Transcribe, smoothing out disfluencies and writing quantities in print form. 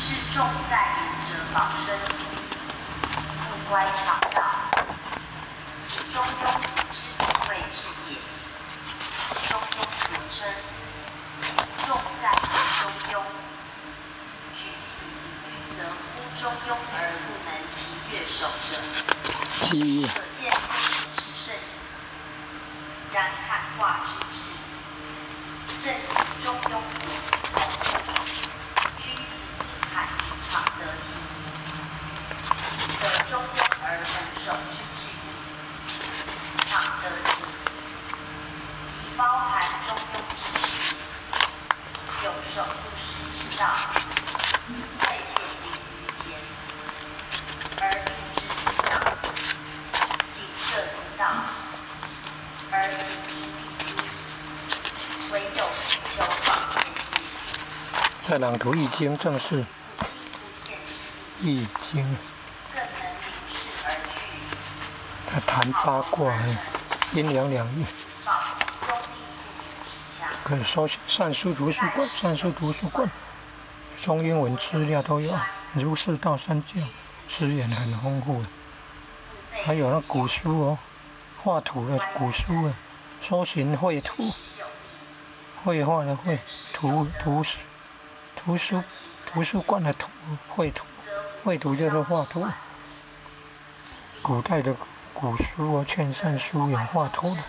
是重在明哲保身，不乖常道。中庸之智慧之也，中庸所称，重在于中庸。君子以愚则乎中庸而不能其乐守者，可见夫之甚矣。然坎卦之治，正与中庸所不同。君子应坎常德行，得中庸而能守之治也。常德行，即包含中庸之事，有守不失之道，未显灵于前，而民之以道，谨摄之道，而行之必诸，唯有不求广见矣。在朗读《易经》，正是《易经》。更能明事而据，在谈八卦，阴阳两仪。保其中立不与之强。可以搜善书图书馆，善书图书馆中英文资料都有，儒释道三教资源很丰富的，还有那古书哦，画图的古书啊，搜寻绘图，绘画的绘，图书馆的绘图，绘图就是画图。古代的古书哦，劝善书有画图的。